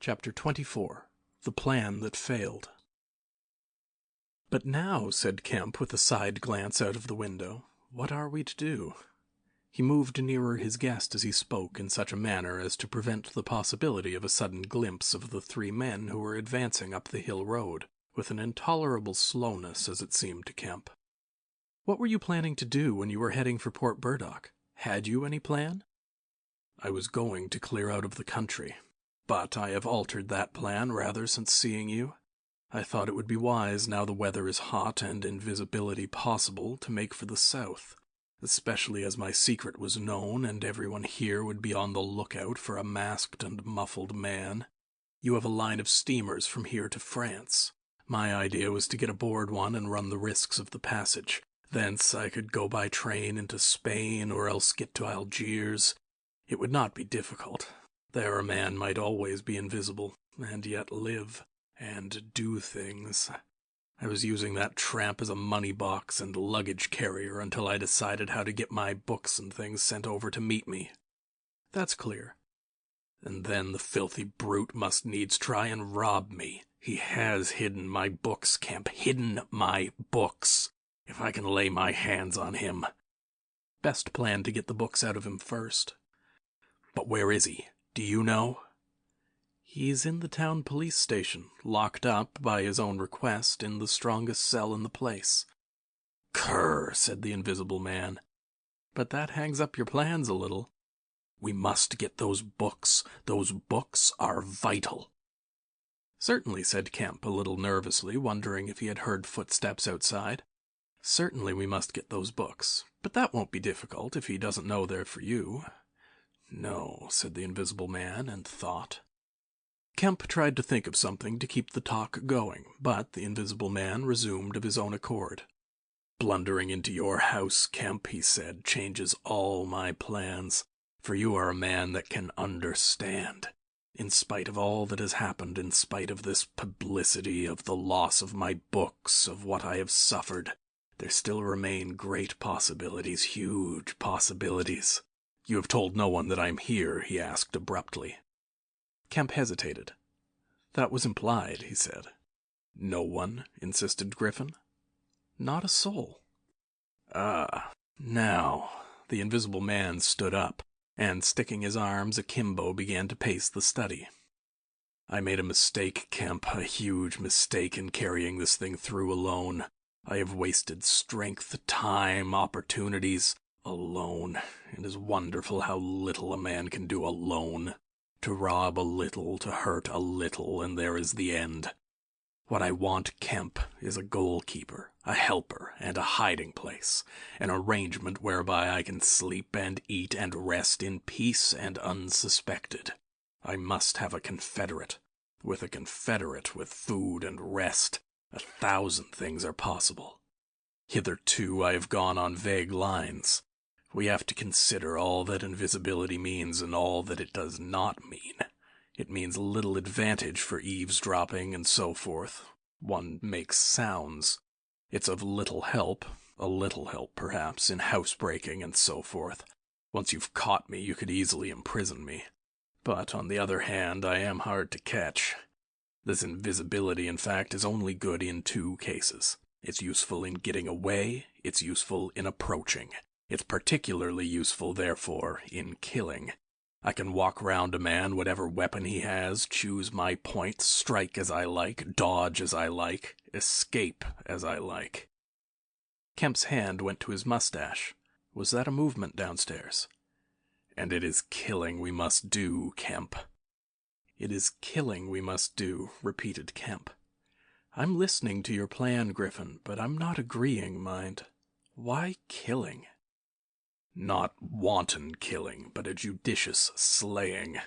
Chapter 24. The Plan That Failed. "But now," said Kemp with a side glance out of the window, "what are we to do?" He moved nearer his guest as he spoke in such a manner as to prevent the possibility of a sudden glimpse of the three men who were advancing up the hill road, with an intolerable slowness as it seemed to Kemp. "What were you planning to do when you were heading for Port Burdock? Had you any plan?" "I was going to clear out of the country. But I have altered that plan rather since seeing you. I thought it would be wise, now the weather is hot and invisibility possible, to make for the south, especially as my secret was known and everyone here would be on the lookout for a masked and muffled man. You have a line of steamers from here to France. My idea was to get aboard one and run the risks of the passage. Thence I could go by train into Spain or else get to Algiers. It would not be difficult. There a man might always be invisible, and yet live, and do things. I was using that tramp as a money box and luggage carrier until I decided how to get my books and things sent over to meet me." "That's clear." "And then the filthy brute must needs try and rob me. He has hidden my books, Kemp, hidden my books. If I can lay my hands on him." "Best plan to get the books out of him first." "But where is he? Do you know?" "He's in the town police station, locked up, by his own request, in the strongest cell in the place." "Cur," said the invisible man. "But that hangs up your plans a little." "We must get those books. Those books are vital." "Certainly," said Kemp, a little nervously, wondering if he had heard footsteps outside. "Certainly we must get those books. But that won't be difficult if he doesn't know they're for you." "No," said the invisible man, and thought. Kemp tried to think of something to keep the talk going, but the invisible man resumed of his own accord. "Blundering into your house, Kemp," he said, "changes all my plans, for you are a man that can understand. In spite of all that has happened, in spite of this publicity, of the loss of my books, of what I have suffered, there still remain great possibilities, huge possibilities." "You have told no one that I am here?" he asked abruptly. Kemp hesitated. "That was implied," he said. "No one?" insisted Griffin. "Not a soul." "Ah, now." The invisible man stood up, and sticking his arms akimbo began to pace the study. "I made a mistake, Kemp, a huge mistake in carrying this thing through alone. I have wasted strength, time, opportunities. Alone. It is wonderful how little a man can do alone. To rob a little, to hurt a little, and there is the end. What I want, Kemp, is a goalkeeper, a helper, and a hiding place, an arrangement whereby I can sleep and eat and rest in peace and unsuspected. I must have a confederate. With a confederate, with food and rest, 1,000 things are possible. Hitherto I have gone on vague lines. We have to consider all that invisibility means and all that it does not mean. It means little advantage for eavesdropping and so forth. One makes sounds. It's of little help, a little help perhaps, in housebreaking and so forth. Once you've caught me, you could easily imprison me. But on the other hand, I am hard to catch. This invisibility, in fact, is only good in 2 cases. It's useful in getting away, it's useful in approaching. It's particularly useful, therefore, in killing. I can walk round a man, whatever weapon he has, choose my point, strike as I like, dodge as I like, escape as I like." Kemp's hand went to his mustache. Was that a movement downstairs? "And it is killing we must do, Kemp." "It is killing we must do," repeated Kemp. "I'm listening to your plan, Griffin, but I'm not agreeing, mind. Why killing?" "Not wanton killing, but a judicious slaying.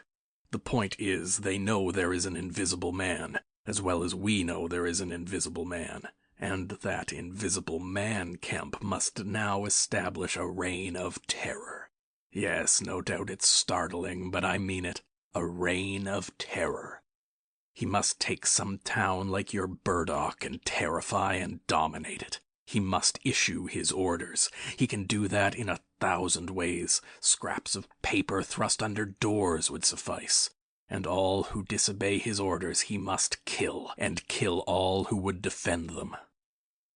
The point is, they know there is an invisible man, as well as we know there is an invisible man, and that invisible man, Kemp, must now establish a reign of terror. Yes, no doubt it's startling, but I mean it, a reign of terror. He must take some town like your Burdock and terrify and dominate it. He must issue his orders. He can do that in 1,000 ways. Scraps of paper thrust under doors would suffice. and all who disobey his orders he must kill, and kill all who would defend them."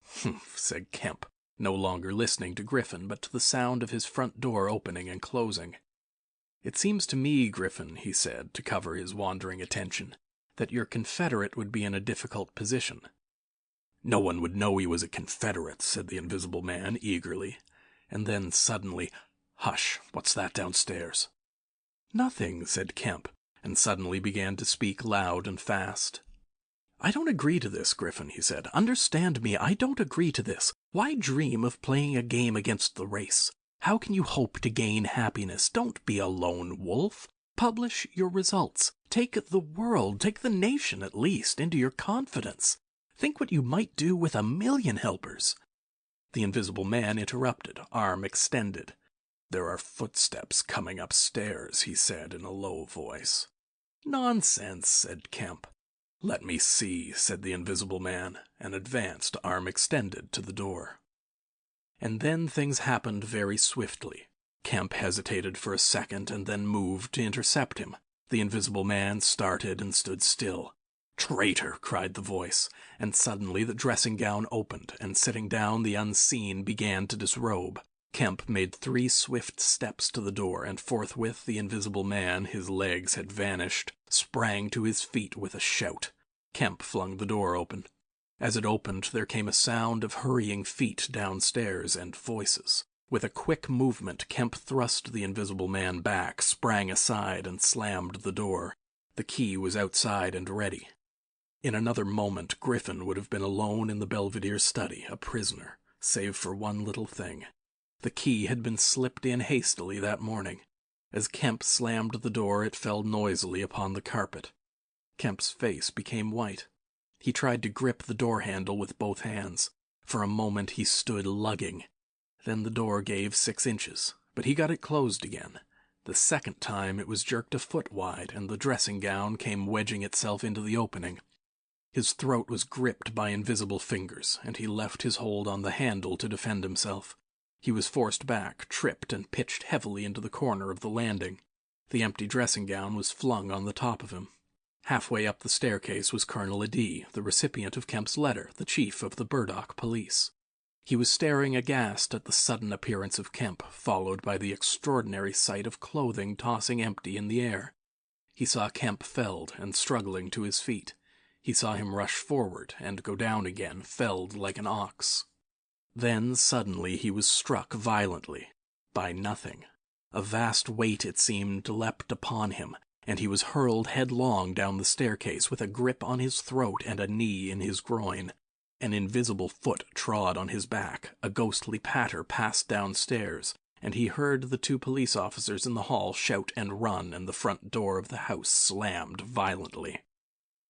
"Humph," said Kemp, no longer listening to Griffin, but to the sound of his front door opening and closing. "It seems to me, Griffin," he said, to cover his wandering attention, "that your Confederate would be in a difficult position." "No one would know he was a Confederate," said the Invisible Man eagerly, and then suddenly, "Hush, what's that downstairs?" "Nothing," said Kemp, and suddenly began to speak loud and fast. "I don't agree to this, Griffin," he said. "Understand me, I don't agree to this. Why dream of playing a game against the race? How can you hope to gain happiness? Don't be a lone wolf. Publish your results. Take the world, take the nation at least, into your confidence. Think what you might do with 1,000,000 helpers." The Invisible Man interrupted, arm extended. "There are footsteps coming upstairs," he said in a low voice. "Nonsense," said Kemp. "Let me see," said the Invisible Man, and advanced, arm extended, to the door. And then things happened very swiftly. Kemp hesitated for a second and then moved to intercept him. The Invisible Man started and stood still. "Traitor!" cried the voice, and suddenly the dressing-gown opened, and sitting down the unseen began to disrobe. Kemp made 3 swift steps to the door, and forthwith the Invisible Man, his legs had vanished, sprang to his feet with a shout. Kemp flung the door open. As it opened, there came a sound of hurrying feet downstairs and voices. With a quick movement, Kemp thrust the Invisible Man back, sprang aside, and slammed the door. The key was outside and ready. In another moment, Griffin would have been alone in the Belvedere study, a prisoner, save for one little thing. The key had been slipped in hastily that morning. As Kemp slammed the door, it fell noisily upon the carpet. Kemp's face became white. He tried to grip the door handle with both hands. For a moment he stood lugging. Then the door gave 6 inches, but he got it closed again. The second time it was jerked a foot wide, and the dressing-gown came wedging itself into the opening. His throat was gripped by invisible fingers, and he left his hold on the handle to defend himself. He was forced back, tripped, and pitched heavily into the corner of the landing. The empty dressing-gown was flung on the top of him. Halfway up the staircase was Colonel Adee, the recipient of Kemp's letter, the chief of the Burdock police. He was staring aghast at the sudden appearance of Kemp, followed by the extraordinary sight of clothing tossing empty in the air. He saw Kemp felled and struggling to his feet. He saw him rush forward and go down again, felled like an ox. Then suddenly he was struck violently by nothing. A vast weight, it seemed, leapt upon him, and he was hurled headlong down the staircase with a grip on his throat and a knee in his groin. An invisible foot trod on his back, a ghostly patter passed downstairs, and he heard the 2 police officers in the hall shout and run, and the front door of the house slammed violently.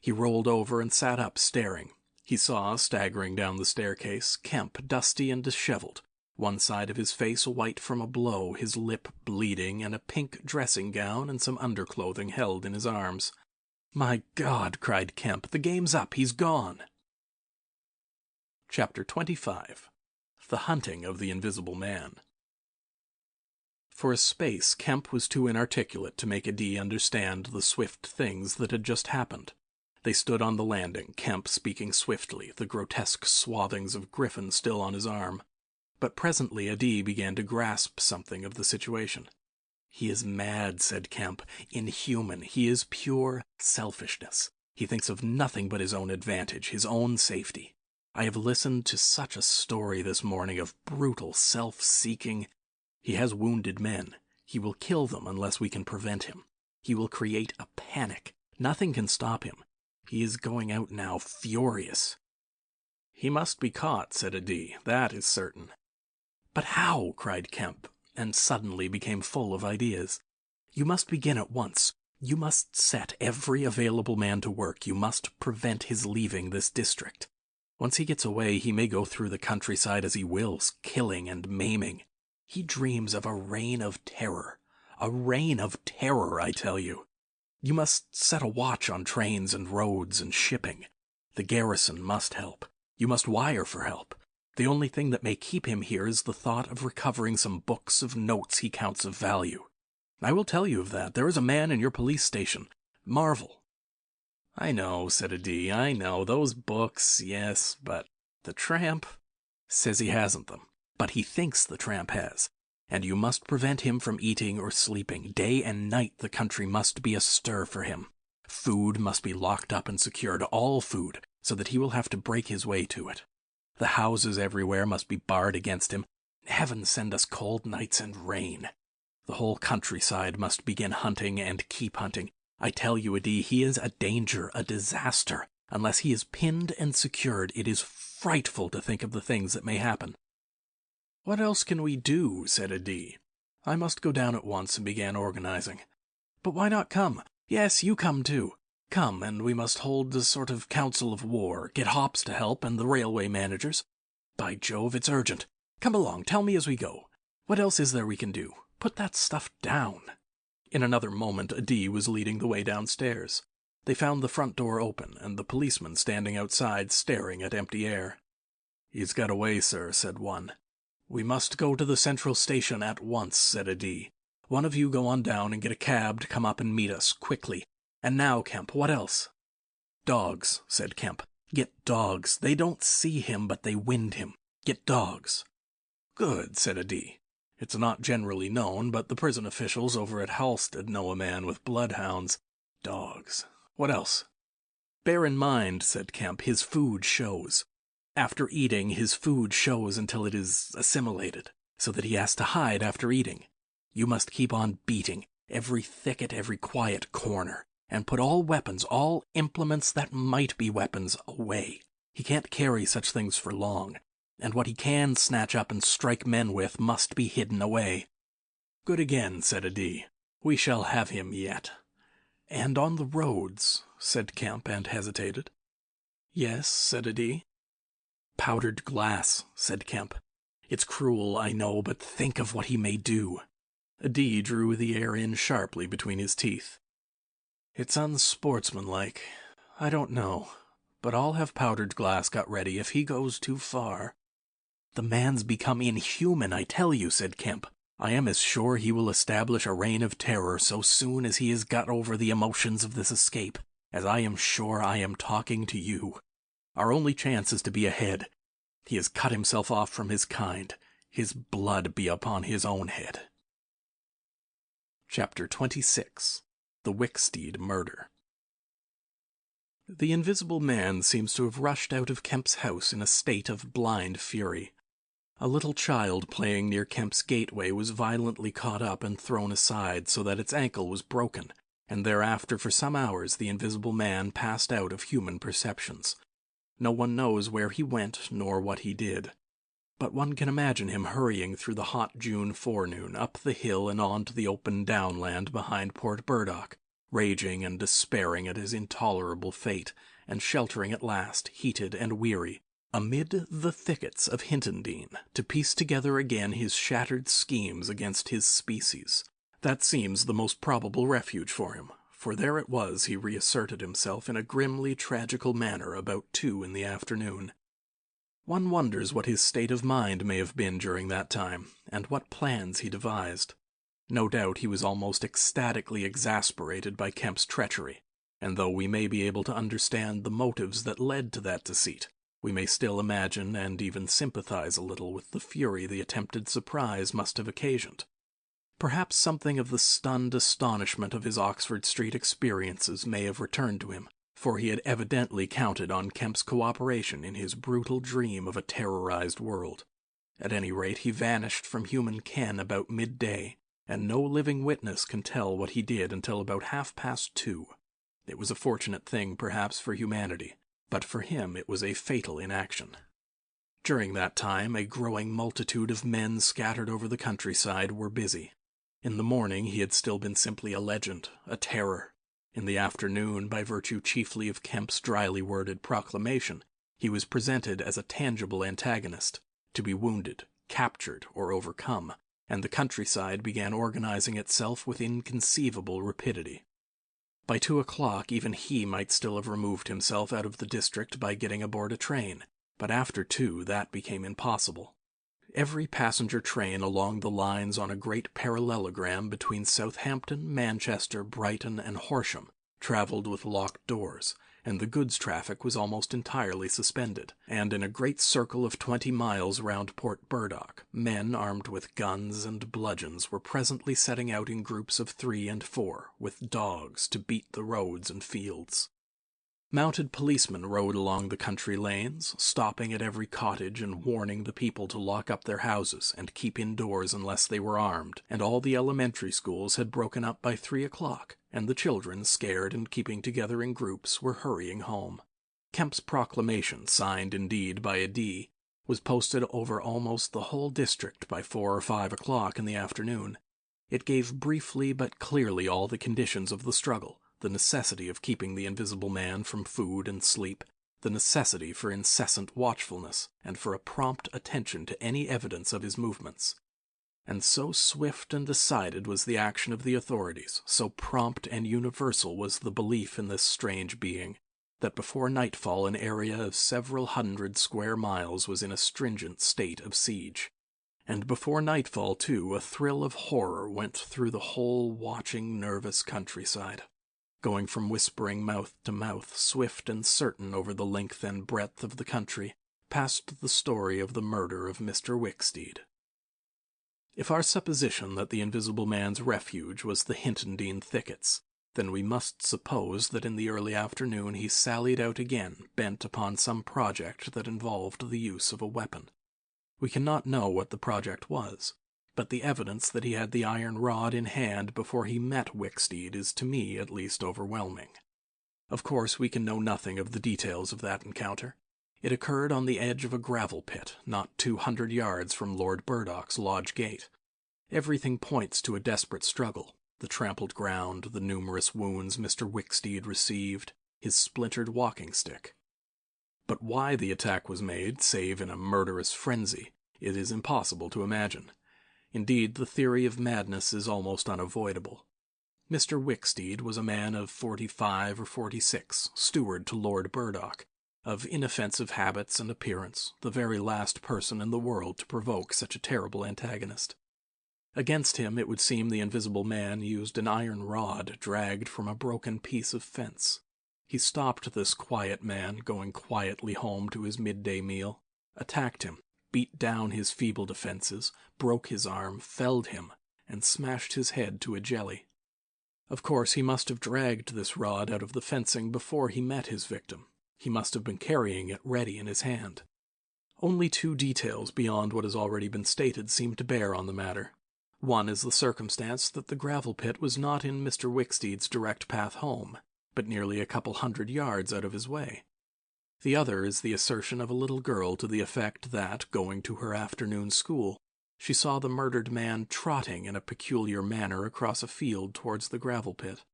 He rolled over and sat up, staring. He saw, staggering down the staircase, Kemp, dusty and disheveled, one side of his face white from a blow, his lip bleeding, and a pink dressing-gown and some underclothing held in his arms. "My God!" cried Kemp. "The game's up! He's gone!" Chapter 25. The Hunting of the Invisible Man. For a space, Kemp was too inarticulate to make Adee understand the swift things that had just happened. They stood on the landing, Kemp speaking swiftly, the grotesque swathings of Griffin still on his arm. But presently Adee began to grasp something of the situation. "He is mad," said Kemp. "Inhuman. He is pure selfishness. He thinks of nothing but his own advantage, his own safety. I have listened to such a story this morning of brutal self-seeking. He has wounded men. He will kill them unless we can prevent him. He will create a panic. Nothing can stop him. He is going out now, furious." "He must be caught," said Adee. "That is certain." "But how?" cried Kemp, and suddenly became full of ideas. "You must begin at once. You must set every available man to work. You must prevent his leaving this district. Once he gets away, he may go through the countryside as he wills, killing and maiming. He dreams of a reign of terror. A reign of terror, I tell you. You must set a watch on trains and roads and shipping. The garrison must help. You must wire for help. The only thing that may keep him here is the thought of recovering some books of notes he counts of value. I will tell you of that. There is a man in your police station, Marvel. I know, said a D. I know, those books, yes, but the tramp says he hasn't them. But he thinks the tramp has. And you must prevent him from eating or sleeping. Day and night the country must be astir for him. Food must be locked up and secured, all food, so that he will have to break his way to it. The houses everywhere must be barred against him. Heaven send us cold nights and rain. The whole countryside must begin hunting and keep hunting. I tell you, Adi, he is a danger, a disaster. Unless he is pinned and secured, it is frightful to think of the things that may happen. What else can we do? Said Adi. I must go down at once and begin organizing. But why not come? Yes, you come too. Come, and we must hold a sort of council of war, get Hops to help and the railway managers. By Jove, it's urgent. Come along, tell me as we go. What else is there we can do? Put that stuff down. In another moment, Adi was leading the way downstairs. They found the front door open, and the policeman standing outside staring at empty air. He's got away, sir, said one. We must go to the central station at once, said Adi. One of you go on down and get a cab to come up and meet us, quickly. And now, Kemp, what else? Dogs, said Kemp. Get dogs. They don't see him, but they wind him. Get dogs. Good, said Adi. It's not generally known, but the prison officials over at Halstead know a man with bloodhounds. Dogs. What else? Bear in mind, said Kemp, his food shows. After eating, his food shows until it is assimilated, so that he has to hide after eating. You must keep on beating, every thicket, every quiet corner, and put all weapons, all implements that might be weapons, away. He can't carry such things for long, and what he can snatch up and strike men with must be hidden away. Good again, said Adi. We shall have him yet. And on the roads, said Kemp, and hesitated. Yes, said Adi. Powdered glass, said Kemp. It's cruel, I know, but think of what he may do. Adi drew the air in sharply between his teeth. It's unsportsmanlike. I don't know, but I'll have powdered glass got ready if he goes too far. The man's become inhuman, I tell you, said Kemp. I am as sure he will establish a reign of terror so soon as he has got over the emotions of this escape, as I am sure I am talking to you. Our only chance is to be ahead. He has cut himself off from his kind. His blood be upon his own head. Chapter 26. The Wicksteed Murder. The Invisible Man seems to have rushed out of Kemp's house in a state of blind fury. A little child playing near Kemp's gateway was violently caught up and thrown aside so that its ankle was broken, and thereafter for some hours the Invisible Man passed out of human perceptions. No one knows where he went nor what he did. But one can imagine him hurrying through the hot June forenoon, up the hill and on to the open downland behind Port Burdock, raging and despairing at his intolerable fate, and sheltering at last, heated and weary, amid the thickets of Hintondean, to piece together again his shattered schemes against his species. That seems the most probable refuge for him, for there it was he reasserted himself in a grimly tragical manner about 2 in the afternoon. One wonders what his state of mind may have been during that time, and what plans he devised. No doubt he was almost ecstatically exasperated by Kemp's treachery, and though we may be able to understand the motives that led to that deceit, we may still imagine and even sympathize a little with the fury the attempted surprise must have occasioned. Perhaps something of the stunned astonishment of his Oxford Street experiences may have returned to him, for he had evidently counted on Kemp's cooperation in his brutal dream of a terrorized world. At any rate, he vanished from human ken about midday, and no living witness can tell what he did until about 2:30. It was a fortunate thing, perhaps, for humanity, but for him it was a fatal inaction. During that time, a growing multitude of men scattered over the countryside were busy. In the morning he had still been simply a legend, a terror. In the afternoon, by virtue chiefly of Kemp's dryly worded proclamation, he was presented as a tangible antagonist, to be wounded, captured, or overcome, and the countryside began organizing itself with inconceivable rapidity. By 2 o'clock even he might still have removed himself out of the district by getting aboard a train, but after 2 that became impossible. Every passenger train along the lines on a great parallelogram between Southampton, Manchester, Brighton, and Horsham traveled with locked doors, and the goods traffic was almost entirely suspended, and in a great circle of 20 miles round Port Burdock, men armed with guns and bludgeons were presently setting out in groups of 3 and 4, with dogs, to beat the roads and fields. Mounted policemen rode along the country lanes, stopping at every cottage and warning the people to lock up their houses and keep indoors unless they were armed, and all the elementary schools had broken up by 3 o'clock, and the children, scared and keeping together in groups, were hurrying home. Kemp's proclamation, signed indeed by a D, was posted over almost the whole district by 4 or 5 o'clock in the afternoon. It gave briefly but clearly all the conditions of the struggle: the necessity of keeping the Invisible Man from food and sleep, the necessity for incessant watchfulness, and for a prompt attention to any evidence of his movements. And so swift and decided was the action of the authorities, so prompt and universal was the belief in this strange being, that before nightfall an area of several hundred square miles was in a stringent state of siege. And before nightfall, too, a thrill of horror went through the whole watching, nervous countryside, going from whispering mouth to mouth, swift and certain over the length and breadth of the country, past the story of the murder of Mr. Wicksteed. If our supposition that the Invisible Man's refuge was the Hintondean thickets, then we must suppose that in the early afternoon he sallied out again, bent upon some project that involved the use of a weapon. We cannot know what the project was, but the evidence that he had the iron rod in hand before he met Wicksteed is to me at least overwhelming. Of course we can know nothing of the details of that encounter. It occurred on the edge of a gravel pit, not 200 yards from Lord Burdock's lodge gate. Everything points to a desperate struggle: the trampled ground, the numerous wounds Mr. Wicksteed received, his splintered walking stick. But why the attack was made, save in a murderous frenzy, it is impossible to imagine. Indeed, the theory of madness is almost unavoidable. Mr. Wicksteed was a man of 45 or 46, steward to Lord Burdock, of inoffensive habits and appearance, the very last person in the world to provoke such a terrible antagonist. Against him, it would seem, the Invisible Man used an iron rod dragged from a broken piece of fence. He stopped this quiet man going quietly home to his midday meal, attacked him, beat down his feeble defenses, broke his arm, felled him, and smashed his head to a jelly. Of course, he must have dragged this rod out of the fencing before he met his victim. He must have been carrying it ready in his hand. Only 2 details beyond what has already been stated seem to bear on the matter. One is the circumstance that the gravel pit was not in Mr. Wicksteed's direct path home, but nearly a couple 100 yards out of his way. The other is the assertion of a little girl to the effect that, going to her afternoon school, she saw the murdered man trotting in a peculiar manner across a field towards the gravel pit.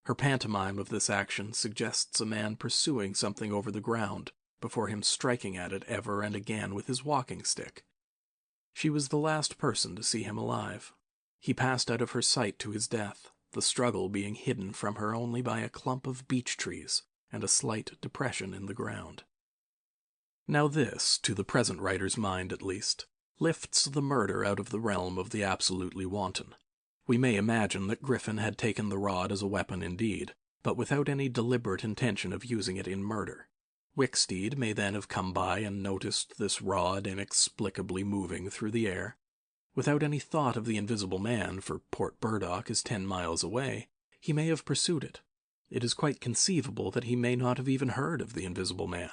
Her pantomime of this action suggests a man pursuing something over the ground, before him striking at it ever and again with his walking stick. She was the last person to see him alive. He passed out of her sight to his death, the struggle being hidden from her only by a clump of beech trees and a slight depression in the ground. Now this, to the present writer's mind at least, lifts the murder out of the realm of the absolutely wanton. We may imagine that Griffin had taken the rod as a weapon indeed, but without any deliberate intention of using it in murder. Wicksteed may then have come by and noticed this rod inexplicably moving through the air. Without any thought of the Invisible Man, for Port Burdock is 10 miles away, he may have pursued it. It is quite conceivable that he may not have even heard of the Invisible Man.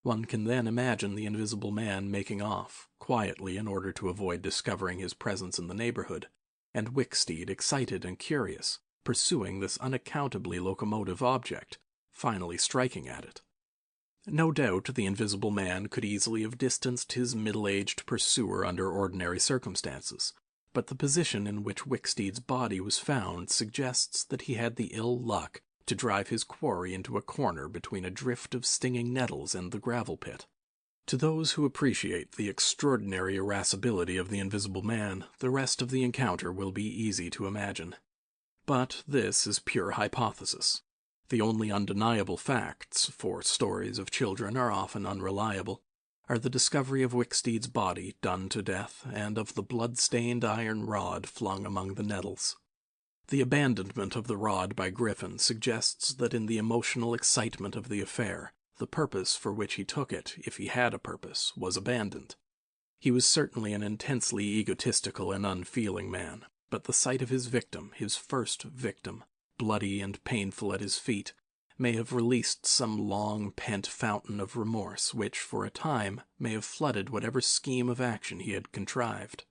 One can then imagine the Invisible Man making off, quietly in order to avoid discovering his presence in the neighborhood, and Wicksteed, excited and curious, pursuing this unaccountably locomotive object, finally striking at it. No doubt the Invisible Man could easily have distanced his middle-aged pursuer under ordinary circumstances, but the position in which Wicksteed's body was found suggests that he had the ill luck to drive his quarry into a corner between a drift of stinging nettles and the gravel pit. To those who appreciate the extraordinary irascibility of the Invisible Man, the rest of the encounter will be easy to imagine. But this is pure hypothesis. The only undeniable facts, for stories of children are often unreliable, are the discovery of Wicksteed's body done to death and of the blood-stained iron rod flung among the nettles. The abandonment of the rod by Griffin suggests that in the emotional excitement of the affair, the purpose for which he took it, if he had a purpose, was abandoned. He was certainly an intensely egotistical and unfeeling man, but the sight of his victim, his first victim, bloody and painful at his feet, may have released some long-pent fountain of remorse which, for a time, may have flooded whatever scheme of action he had contrived.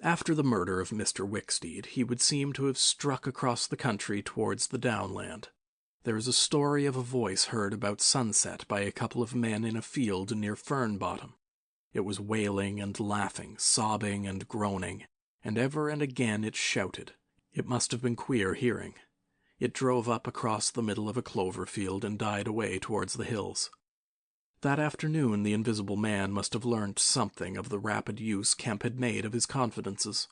After the murder of Mr. Wicksteed, he would seem to have struck across the country towards the downland. There is a story of a voice heard about sunset by a couple of men in a field near Fern Bottom. It was wailing and laughing, sobbing and groaning, and ever and again it shouted. It must have been queer hearing. It drove up across the middle of a clover field and died away towards the hills. That afternoon the Invisible Man must have learnt something of the rapid use Kemp had made of his confidences.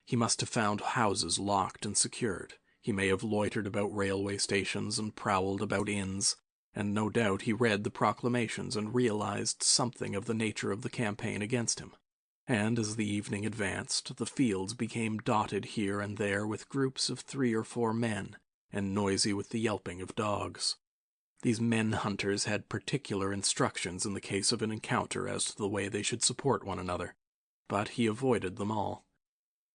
He must have found houses locked and secured. He may have loitered about railway stations and prowled about inns, and no doubt he read the proclamations and realized something of the nature of the campaign against him. And as the evening advanced, the fields became dotted here and there with groups of 3 or 4 men, and noisy with the yelping of dogs. These men-hunters had particular instructions in the case of an encounter as to the way they should support one another, but he avoided them all.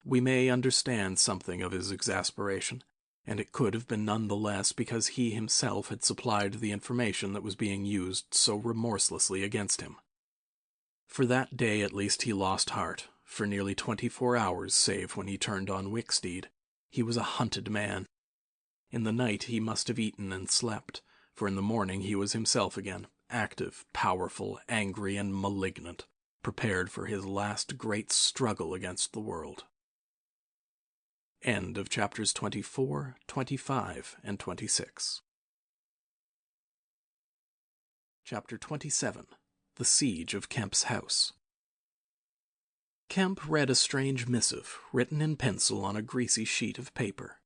We may understand something of his exasperation, and it could have been none the less because he himself had supplied the information that was being used so remorselessly against him. For that day at least he lost heart. For nearly 24 hours, save when he turned on Wicksteed, he was a hunted man. In the night he must have eaten and slept, for in the morning he was himself again, active, powerful, angry, and malignant, prepared for his last great struggle against the world. End of chapters 24, 25, and 26. Chapter 27. The Siege of Kemp's House. Kemp read a strange missive, written in pencil on a greasy sheet of paper.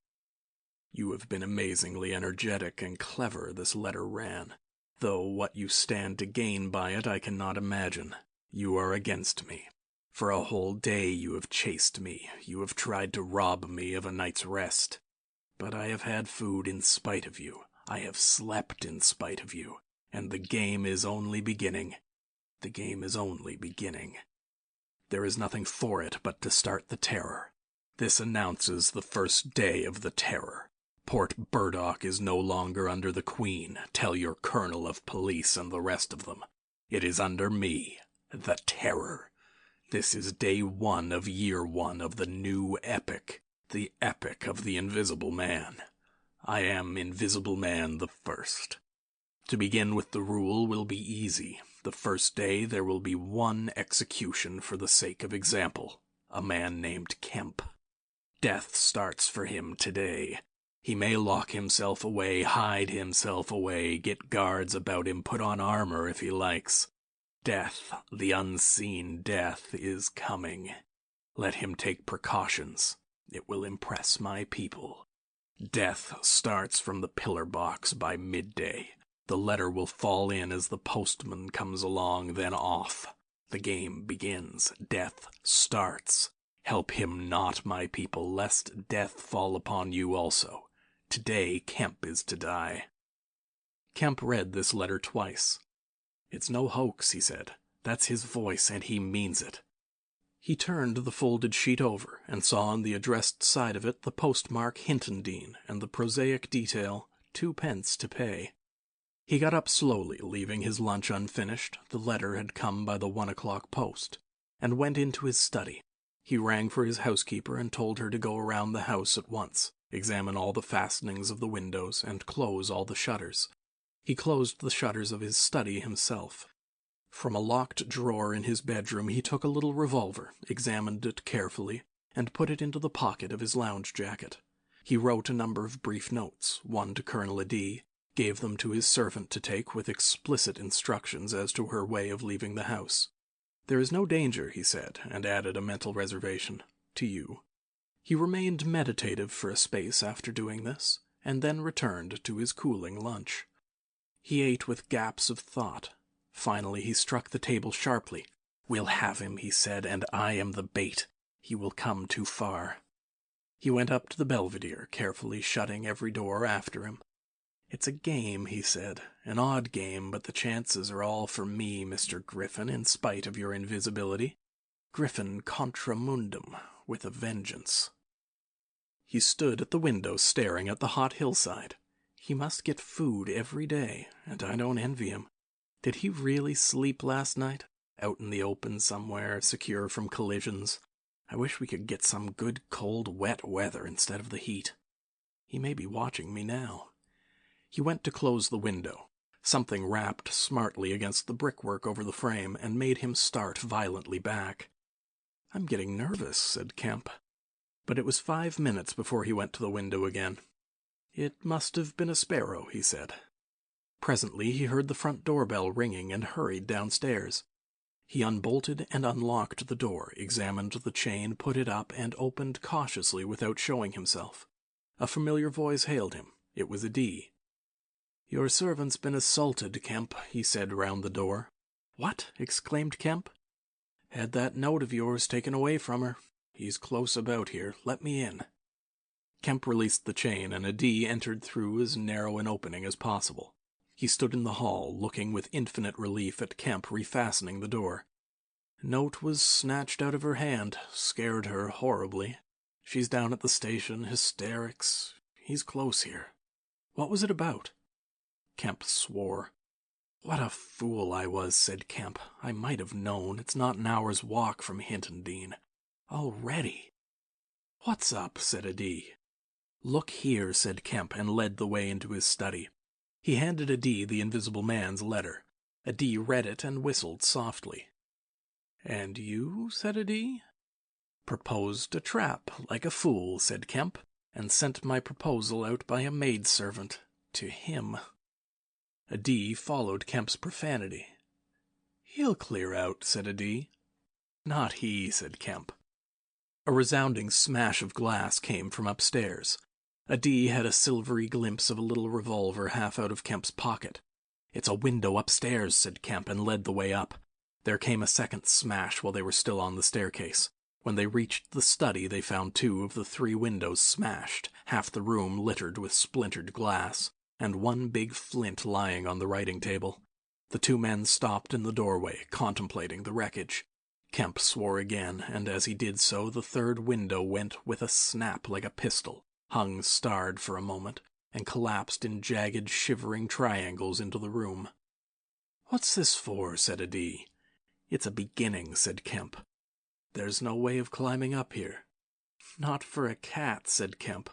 "You have been amazingly energetic and clever," this letter ran, "though what you stand to gain by it I cannot imagine. You are against me. For a whole day you have chased me, you have tried to rob me of a night's rest. But I have had food in spite of you, I have slept in spite of you, and the game is only beginning. The game is only beginning. There is nothing for it but to start the terror. This announces the first day of the terror. Port Burdock is no longer under the Queen. Tell your colonel of police and the rest of them. It is under me, the Terror. This is day 1 of year 1 of the new epic, the epic of the Invisible Man. I am Invisible Man the First. To begin with the rule will be easy. The first day there will be one execution for the sake of example, a man named Kemp. Death starts for him today. He may lock himself away, hide himself away, get guards about him, put on armor if he likes. Death, the unseen death, is coming. Let him take precautions. It will impress my people. Death starts from the pillar box by midday. The letter will fall in as the postman comes along, then off. The game begins. Death starts. Help him not, my people, lest death fall upon you also. Today Kemp is to die. Kemp read this letter twice. "It's no hoax," he said. "That's his voice, and he means it." He turned the folded sheet over, and saw on the addressed side of it the postmark Hintondean, and the prosaic detail, 2d to pay. He got up slowly, leaving his lunch unfinished, the letter had come by the 1 o'clock post, and went into his study. He rang for his housekeeper and told her to go around the house at once, examine all the fastenings of the windows, and close all the shutters. He closed the shutters of his study himself. From a locked drawer in his bedroom he took a little revolver, examined it carefully, and put it into the pocket of his lounge jacket. He wrote a number of brief notes, one to Colonel Adee, gave them to his servant to take with explicit instructions as to her way of leaving the house. "There is no danger," he said, and added a mental reservation, "to you." He remained meditative for a space after doing this, and then returned to his cooling lunch. He ate with gaps of thought. Finally he struck the table sharply. "We'll have him," he said, "and I am the bait. He will come too far." He went up to the belvedere, carefully shutting every door after him. "It's a game," he said. "An odd game, but the chances are all for me, Mr. Griffin, in spite of your invisibility. Griffin contra mundum, with a vengeance." He stood at the window staring at the hot hillside. He must get food every day, and I don't envy him. Did he really sleep last night? Out in the open somewhere, secure from collisions? I wish we could get some good cold wet weather instead of the heat. He may be watching me now. He went to close the window. Something rapped smartly against the brickwork over the frame and made him start violently back. "I'm getting nervous," said Kemp. But it was 5 minutes before he went to the window again. "It must have been a sparrow," he said. Presently he heard the front doorbell ringing and hurried downstairs. He unbolted and unlocked the door, examined the chain, put it up, and opened cautiously without showing himself. A familiar voice hailed him. It was Adee. "Your servant's been assaulted, Kemp," he said round the door. "What?" exclaimed Kemp. "Had that note of yours taken away from her. He's close about here. Let me in." Kemp released the chain, and Adee entered through as narrow an opening as possible. He stood in the hall, looking with infinite relief at Kemp refastening the door. "Note was snatched out of her hand. Scared her horribly. She's down at the station, hysterics. He's close here. What was it about?" Kemp swore. "What a fool I was," said Kemp. "I might have known. It's not an hour's walk from Hintondean. Already." "What's up?" said Adee. "Look here," said Kemp, and led the way into his study. He handed Adee the Invisible Man's letter. Adee read it and whistled softly. "And you?" said Adee. "Proposed a trap, like a fool," said Kemp, "and sent my proposal out by a maidservant. To him." Adee followed Kemp's profanity. "He'll clear out," said Adee. "Not he," said Kemp. A resounding smash of glass came from upstairs. Adee had a silvery glimpse of a little revolver half out of Kemp's pocket. "It's a window upstairs," said Kemp, and led the way up. There came a second smash while they were still on the staircase. When they reached the study, they found 2 of the 3 windows smashed, half the room littered with splintered glass, and one big flint lying on the writing table. The 2 men stopped in the doorway, contemplating the wreckage. Kemp swore again, and as he did so, the 3rd window went with a snap like a pistol, hung starred for a moment, and collapsed in jagged, shivering triangles into the room. "What's this for?" said Adee. "It's a beginning," said Kemp. "There's no way of climbing up here." "Not for a cat," said Kemp.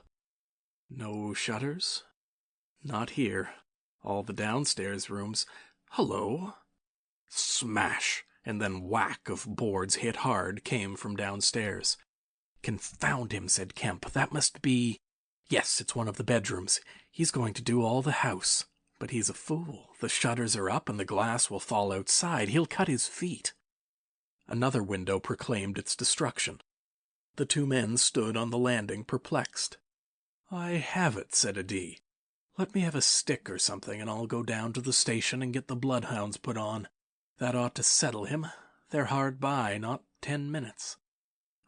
"No shutters?" "Not here. All the downstairs rooms. Hullo!" Smash! And then whack of boards hit hard came from downstairs. "Confound him," said Kemp. "That must be... Yes, it's one of the bedrooms. He's going to do all the house. But he's a fool. The shutters are up and the glass will fall outside. He'll cut his feet." Another window proclaimed its destruction. The 2 men stood on the landing, perplexed. "I have it," said Adee. "Let me have a stick or something, and I'll go down to the station and get the bloodhounds put on. That ought to settle him. They're hard by, not 10 minutes."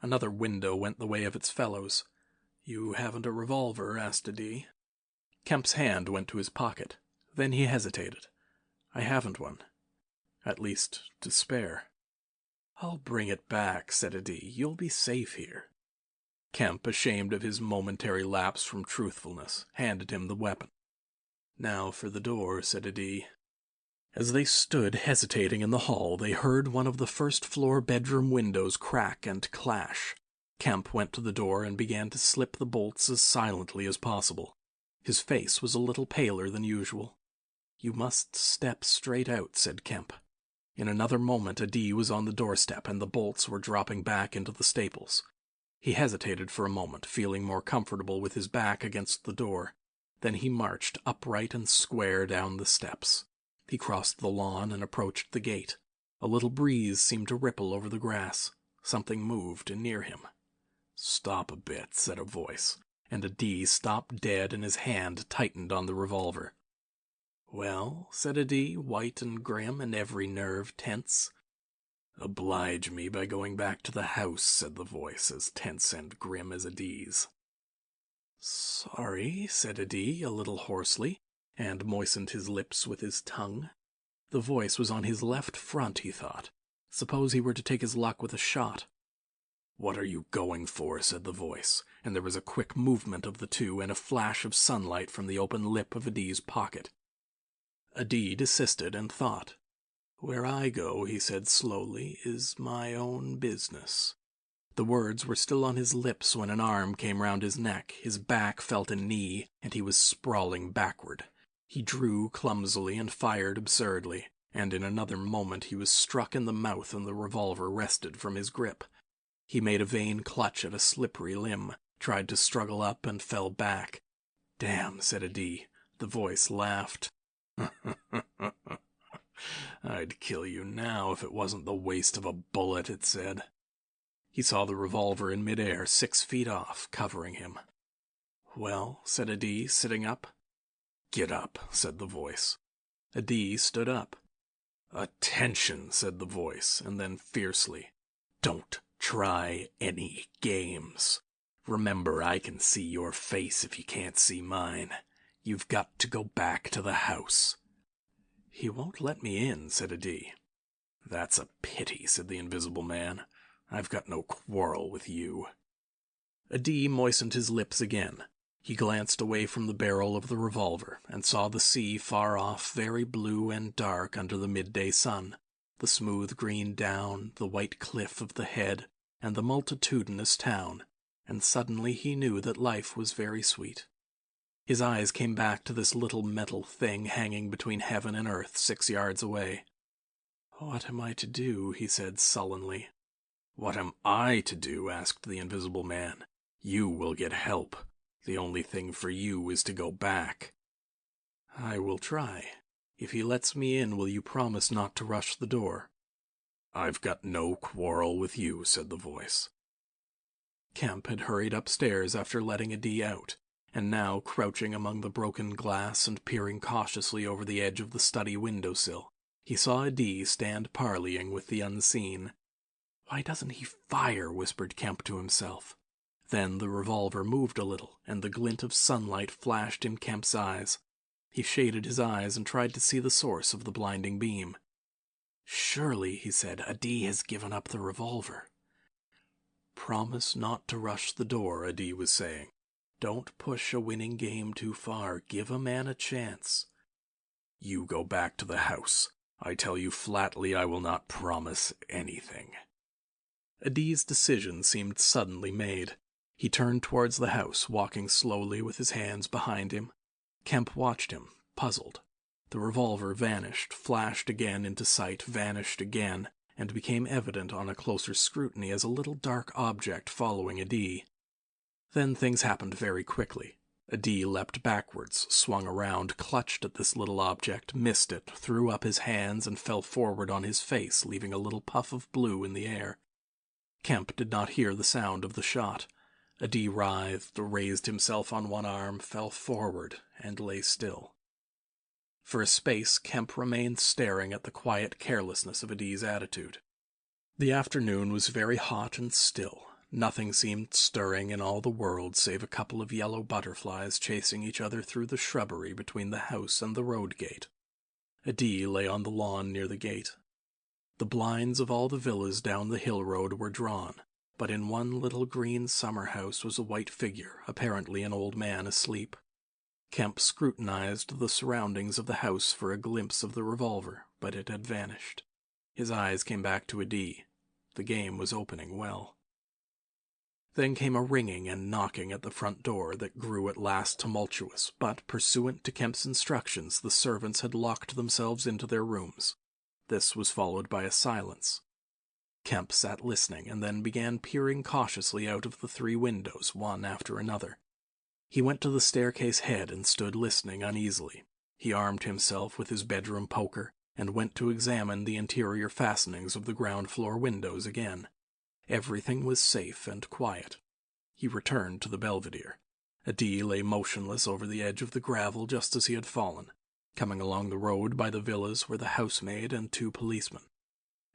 Another window went the way of its fellows. "You haven't a revolver?" asked Adee. Kemp's hand went to his pocket. Then he hesitated. "I haven't one. At least, to spare." "I'll bring it back," said Adee. "You'll be safe here." Kemp, ashamed of his momentary lapse from truthfulness, handed him the weapon. "Now for the door," said Adee. As they stood hesitating in the hall, they heard one of the first-floor bedroom windows crack and clash. Kemp went to the door and began to slip the bolts as silently as possible. His face was a little paler than usual. "You must step straight out," said Kemp. In another moment Adee was on the doorstep, and the bolts were dropping back into the staples. He hesitated for a moment, feeling more comfortable with his back against the door. Then he marched upright and square down the steps. He crossed the lawn and approached the gate. A little breeze seemed to ripple over the grass. Something moved near him. "Stop a bit," said a voice, and Adee stopped dead and his hand tightened on the revolver. "Well?" said Adee, white and grim and every nerve tense. "Oblige me by going back to the house," said the voice, as tense and grim as Adee's. "Sorry," said Adi, a little hoarsely, and moistened his lips with his tongue. The voice was on his left front, he thought. Suppose he were to take his luck with a shot. "What are you going for?" said the voice, and there was a quick movement of the two and a flash of sunlight from the open lip of Adi's pocket. Adi desisted and thought. "Where I go," he said slowly, "is my own business." The words were still on his lips when an arm came round his neck, his back felt a knee, and he was sprawling backward. He drew clumsily and fired absurdly, and in another moment he was struck in the mouth and the revolver wrested from his grip. He made a vain clutch at a slippery limb, tried to struggle up, and fell back. "Damn," said Adi. The voice laughed. "I'd kill you now if it wasn't the waste of a bullet," it said. He saw the revolver in midair 6 feet off, covering him. "Well," said Adi, sitting up. "Get up," said the voice. Adi stood up. "Attention," said the voice, and then fiercely, "Don't try any games. Remember, I can see your face if you can't see mine. You've got to go back to the house." "He won't let me in," said Adi. "That's a pity," said the invisible man. "I've got no quarrel with you." Adi moistened his lips again. He glanced away from the barrel of the revolver and saw the sea far off, very blue and dark under the midday sun, the smooth green down, the white cliff of the head, and the multitudinous town, and suddenly he knew that life was very sweet. His eyes came back to this little metal thing hanging between heaven and earth 6 yards away. "What am I to do?" he said sullenly. "What am I to do?" asked the invisible man. "You will get help. The only thing for you is to go back." "I will try. If he lets me in, will you promise not to rush the door?" "I've got no quarrel with you," said the voice. Kemp had hurried upstairs after letting Adi out, and now, crouching among the broken glass and peering cautiously over the edge of the study windowsill, he saw Adi stand parleying with the unseen. "Why doesn't he fire?" whispered Kemp to himself. Then the revolver moved a little, and the glint of sunlight flashed in Kemp's eyes. He shaded his eyes and tried to see the source of the blinding beam. "Surely," he said, "Adi has given up the revolver." "Promise not to rush the door," Adi was saying. "Don't push a winning game too far. Give a man a chance." "You go back to the house. I tell you flatly I will not promise anything." Adi's decision seemed suddenly made. He turned towards the house, walking slowly with his hands behind him. Kemp watched him, puzzled. The revolver vanished, flashed again into sight, vanished again, and became evident on a closer scrutiny as a little dark object following Adi. Then things happened very quickly. Adi leapt backwards, swung around, clutched at this little object, missed it, threw up his hands, and fell forward on his face, leaving a little puff of blue in the air. Kemp did not hear the sound of the shot. Adi writhed, raised himself on one arm, fell forward, and lay still. For a space Kemp remained staring at the quiet carelessness of Adi's attitude. The afternoon was very hot and still. Nothing seemed stirring in all the world save a couple of yellow butterflies chasing each other through the shrubbery between the house and the road gate. Adi lay on the lawn near the gate. The blinds of all the villas down the hill road were drawn, but in one little green summer house was a white figure, apparently an old man asleep. Kemp scrutinized the surroundings of the house for a glimpse of the revolver, but it had vanished. His eyes came back to Adi. The game was opening well. Then came a ringing and knocking at the front door that grew at last tumultuous, but, pursuant to Kemp's instructions, the servants had locked themselves into their rooms. This was followed by a silence. Kemp sat listening and then began peering cautiously out of the 3 windows, one after another. He went to the staircase head and stood listening uneasily. He armed himself with his bedroom poker and went to examine the interior fastenings of the ground-floor windows again. Everything was safe and quiet. He returned to the belvedere. Adi lay motionless over the edge of the gravel just as he had fallen. Coming along the road by the villas were the housemaid and 2 policemen.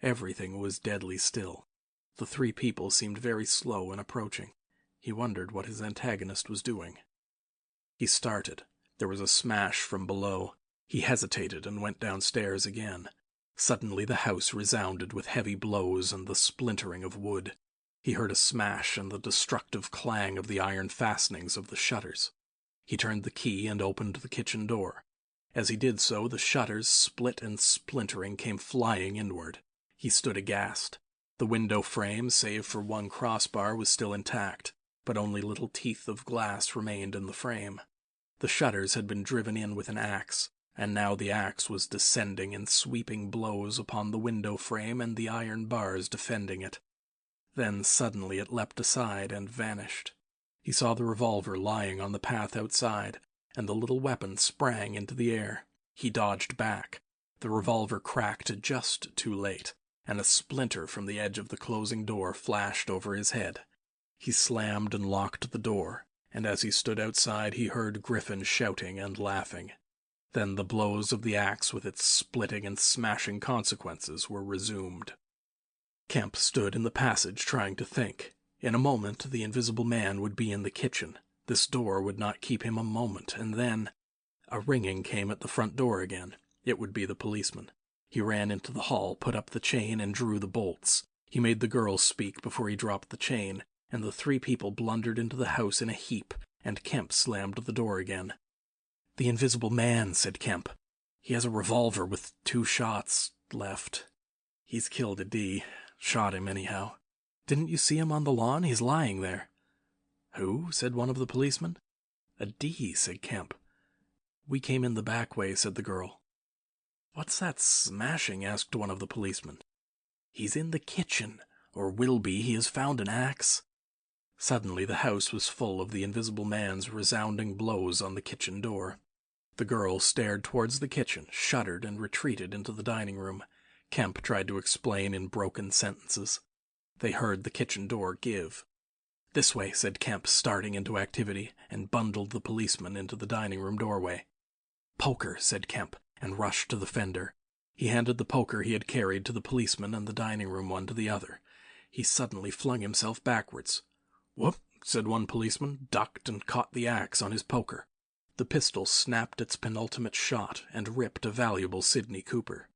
Everything was deadly still. The 3 people seemed very slow in approaching. He wondered what his antagonist was doing. He started. There was a smash from below. He hesitated and went downstairs again. Suddenly the house resounded with heavy blows and the splintering of wood. He heard a smash and the destructive clang of the iron fastenings of the shutters. He turned the key and opened the kitchen door. As he did so, the shutters, split and splintering, came flying inward. He stood aghast. The window frame, save for one crossbar, was still intact, but only little teeth of glass remained in the frame. The shutters had been driven in with an axe, and now the axe was descending in sweeping blows upon the window frame and the iron bars defending it. Then suddenly it leapt aside and vanished. He saw the revolver lying on the path outside, and the little weapon sprang into the air. He dodged back. The revolver cracked just too late, and a splinter from the edge of the closing door flashed over his head. He slammed and locked the door, and as he stood outside he heard Griffin shouting and laughing. Then the blows of the axe with its splitting and smashing consequences were resumed. Kemp stood in the passage trying to think. In a moment the invisible man would be in the kitchen. This door would not keep him a moment, and then... A ringing came at the front door again. It would be the policeman. He ran into the hall, put up the chain, and drew the bolts. He made the girl speak before he dropped the chain, and the three people blundered into the house in a heap, and Kemp slammed the door again. "The invisible man," said Kemp. "He has a revolver with 2 shots left. He's killed a D. Shot him, anyhow. Didn't you see him on the lawn? He's lying there." "Who?" said one of the policemen. "A D," said Kemp. "We came in the back way," said the girl. "What's that smashing?" asked one of the policemen. "He's in the kitchen, or will be. He has found an axe." Suddenly the house was full of the invisible man's resounding blows on the kitchen door. The girl stared towards the kitchen, shuddered, and retreated into the dining room. Kemp tried to explain in broken sentences. They heard the kitchen door give. "This way," said Kemp, starting into activity, and bundled the policeman into the dining room doorway. "Poker," said Kemp, and rushed to the fender. He handed the poker he had carried to the policeman and the dining room one to the other. He suddenly flung himself backwards. "Whoop," said one policeman, ducked, and caught the axe on his poker. The pistol snapped its penultimate shot and ripped a valuable Sidney Cooper.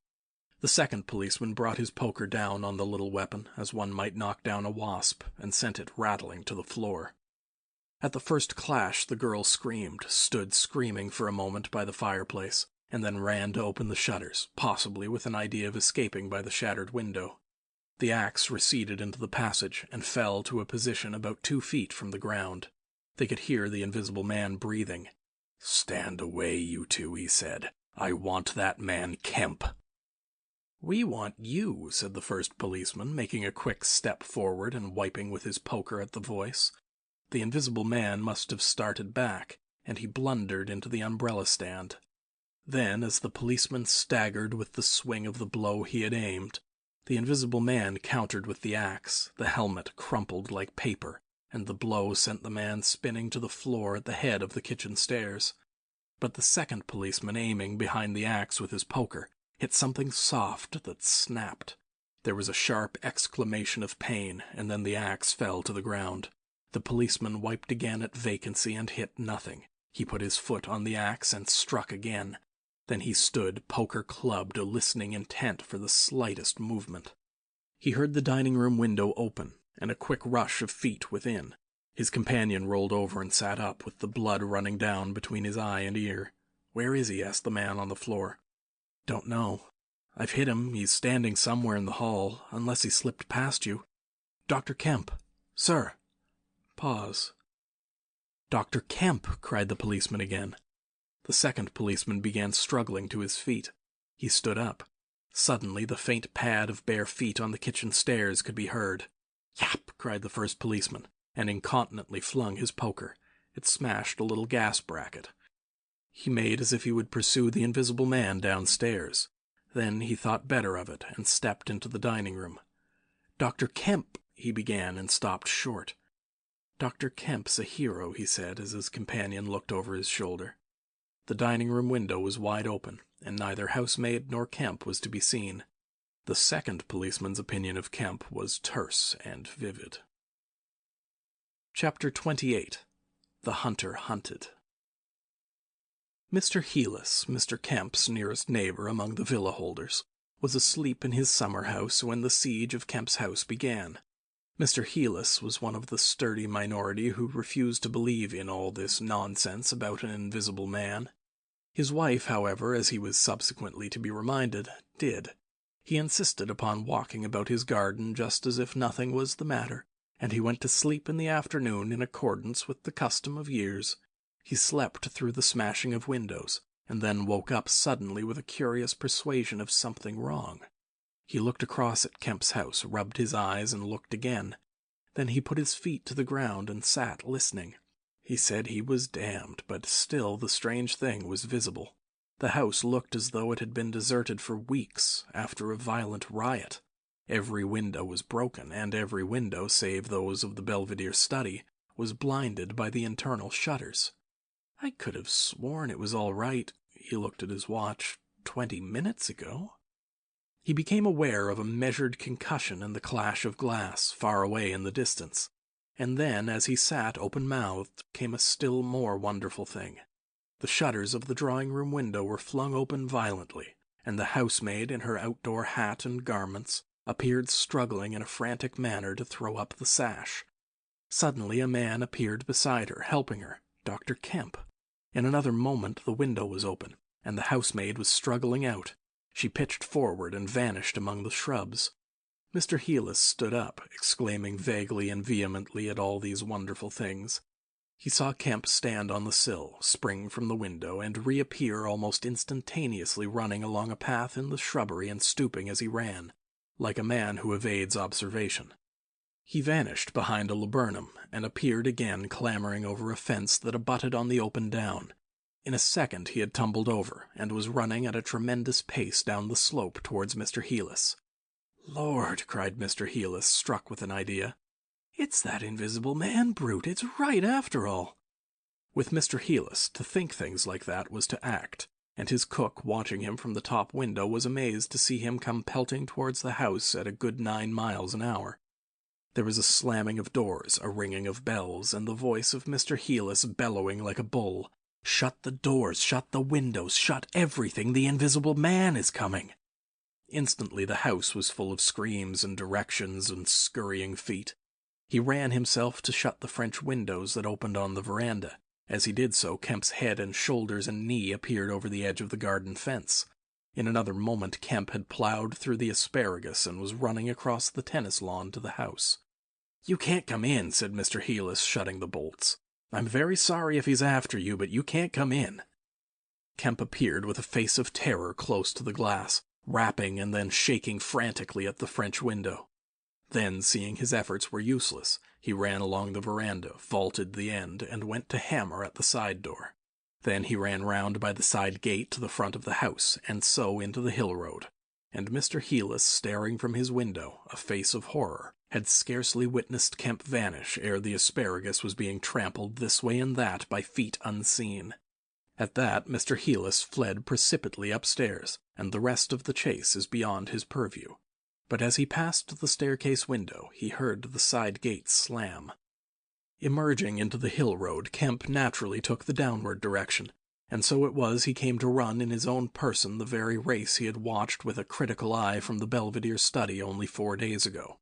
The second policeman brought his poker down on the little weapon, as one might knock down a wasp, and sent it rattling to the floor. At the first clash the girl screamed, stood screaming for a moment by the fireplace, and then ran to open the shutters, possibly with an idea of escaping by the shattered window. The axe receded into the passage and fell to a position about 2 feet from the ground. They could hear the invisible man breathing. "Stand away, you two," he said. "I want that man Kemp." "We want you," said the first policeman, making a quick step forward and wiping with his poker at the voice. The invisible man must have started back, and he blundered into the umbrella stand. Then, as the policeman staggered with the swing of the blow he had aimed, the invisible man countered with the axe. The helmet crumpled like paper, and the blow sent the man spinning to the floor at the head of the kitchen stairs. But the second policeman, aiming behind the axe with his poker, hit something soft that snapped. There was a sharp exclamation of pain, and then the axe fell to the ground. The policeman wiped again at vacancy and hit nothing. He put his foot on the axe and struck again. Then he stood, poker clubbed, listening intent for the slightest movement. He heard the dining room window open, and a quick rush of feet within. His companion rolled over and sat up, with the blood running down between his eye and ear. "Where is he?" asked the man on the floor. "Don't know. I've hit him. He's standing somewhere in the hall, unless he slipped past you. Dr. Kemp. Sir." Pause. "Dr. Kemp!" cried the policeman again. The second policeman began struggling to his feet. He stood up. Suddenly the faint pad of bare feet on the kitchen stairs could be heard. "Yap!" cried the first policeman, and incontinently flung his poker. It smashed a little gas bracket. He made as if he would pursue the invisible man downstairs. Then he thought better of it and stepped into the dining room. "Dr. Kemp," he began, and stopped short. "Dr. Kemp's a hero," he said, as his companion looked over his shoulder. The dining room window was wide open, and neither housemaid nor Kemp was to be seen. The second policeman's opinion of Kemp was terse and vivid. Chapter 28. The Hunter Hunted. Mr. Heelis, Mr. Kemp's nearest neighbor among the villa holders, was asleep in his summer house when the siege of Kemp's house began. Mr. Heelis was one of the sturdy minority who refused to believe in all this nonsense about an invisible man. His wife, however, as he was subsequently to be reminded, did. He insisted upon walking about his garden just as if nothing was the matter, and he went to sleep in the afternoon in accordance with the custom of years. He slept through the smashing of windows, and then woke up suddenly with a curious persuasion of something wrong. He looked across at Kemp's house, rubbed his eyes, and looked again. Then he put his feet to the ground and sat listening. He said he was damned, but still the strange thing was visible. The house looked as though it had been deserted for weeks after a violent riot. Every window was broken, and every window, save those of the Belvedere study, was blinded by the internal shutters. I could have sworn it was all right. He looked at his watch. 20 minutes ago? He became aware of a measured concussion and the clash of glass far away in the distance. And then, as he sat open-mouthed, came a still more wonderful thing. The shutters of the drawing-room window were flung open violently, and the housemaid in her outdoor hat and garments appeared struggling in a frantic manner to throw up the sash. Suddenly a man appeared beside her, helping her, Dr. Kemp. In another moment the window was open, and the housemaid was struggling out. She pitched forward and vanished among the shrubs. Mr. Heelis stood up, exclaiming vaguely and vehemently at all these wonderful things. He saw Kemp stand on the sill, spring from the window, and reappear almost instantaneously running along a path in the shrubbery and stooping as he ran, like a man who evades observation. He vanished behind a laburnum, and appeared again clambering over a fence that abutted on the open down. In a second he had tumbled over, and was running at a tremendous pace down the slope towards Mr. Heelis. "Lord," cried Mr. Heelis, struck with an idea. "It's that invisible man brute. It's right, after all." With Mr. Heelis, to think things like that was to act, and his cook, watching him from the top window, was amazed to see him come pelting towards the house at a good 9 miles an hour. There was a slamming of doors, a ringing of bells, and the voice of Mr. Heelis bellowing like a bull. "Shut the doors, shut the windows, shut everything, the invisible man is coming!" Instantly the house was full of screams and directions and scurrying feet. He ran himself to shut the French windows that opened on the veranda. As he did so, Kemp's head and shoulders and knee appeared over the edge of the garden fence. In another moment Kemp had plowed through the asparagus and was running across the tennis lawn to the house. "You can't come in," said Mr. Heelis, shutting the bolts. "I'm very sorry if he's after you, but you can't come in." Kemp appeared with a face of terror close to the glass, rapping and then shaking frantically at the French window. Then, seeing his efforts were useless, he ran along the veranda, vaulted the end, and went to hammer at the side door. Then he ran round by the side gate to the front of the house, and so into the hill road. And Mr. Heelis, staring from his window, a face of horror, had scarcely witnessed Kemp vanish ere the asparagus was being trampled this way and that by feet unseen. At that Mr. Heelis fled precipitately upstairs, and the rest of the chase is beyond his purview. But as he passed the staircase window, he heard the side gate slam. Emerging into the hill road, Kemp naturally took the downward direction, and so it was he came to run in his own person the very race he had watched with a critical eye from the Belvedere study only 4 days ago.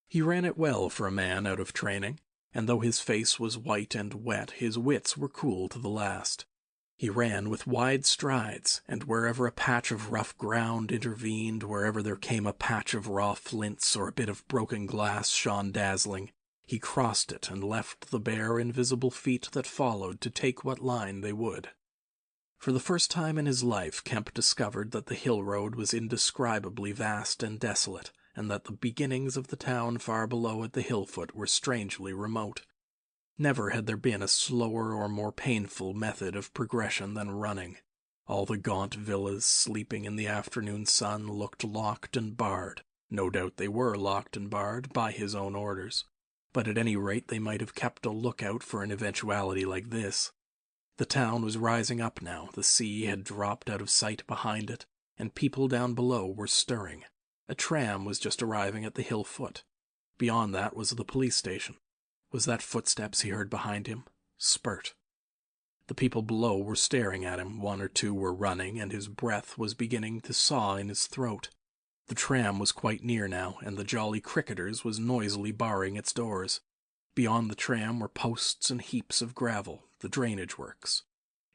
He ran it well for a man out of training, and though his face was white and wet, his wits were cool to the last. He ran with wide strides, and wherever a patch of rough ground intervened, wherever there came a patch of raw flints or a bit of broken glass shone dazzling, he crossed it and left the bare invisible feet that followed to take what line they would. For the first time in his life Kemp discovered that the hill road was indescribably vast and desolate, and that the beginnings of the town far below at the hill foot were strangely remote. Never had there been a slower or more painful method of progression than running. All the gaunt villas sleeping in the afternoon sun looked locked and barred. No doubt they were locked and barred by his own orders, but at any rate they might have kept a lookout for an eventuality like this. The town was rising up now, the sea had dropped out of sight behind it, and people down below were stirring. A tram was just arriving at the hill foot. Beyond that was the police station. Was that footsteps he heard behind him? Spurt. The people below were staring at him, one or two were running, and his breath was beginning to saw in his throat. The tram was quite near now, and the Jolly Cricketers was noisily barring its doors. Beyond the tram were posts and heaps of gravel, the drainage works.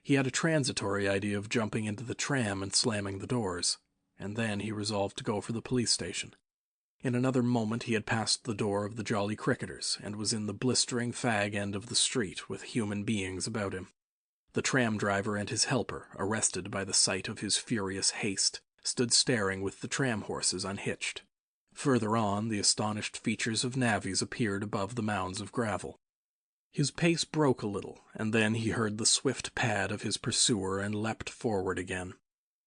He had a transitory idea of jumping into the tram and slamming the doors, and then he resolved to go for the police station. In another moment he had passed the door of the Jolly Cricketers, and was in the blistering fag end of the street with human beings about him. The tram driver and his helper, arrested by the sight of his furious haste, stood staring with the tram horses unhitched. Further on, the astonished features of navvies appeared above the mounds of gravel. His pace broke a little, and then he heard the swift pad of his pursuer and leapt forward again.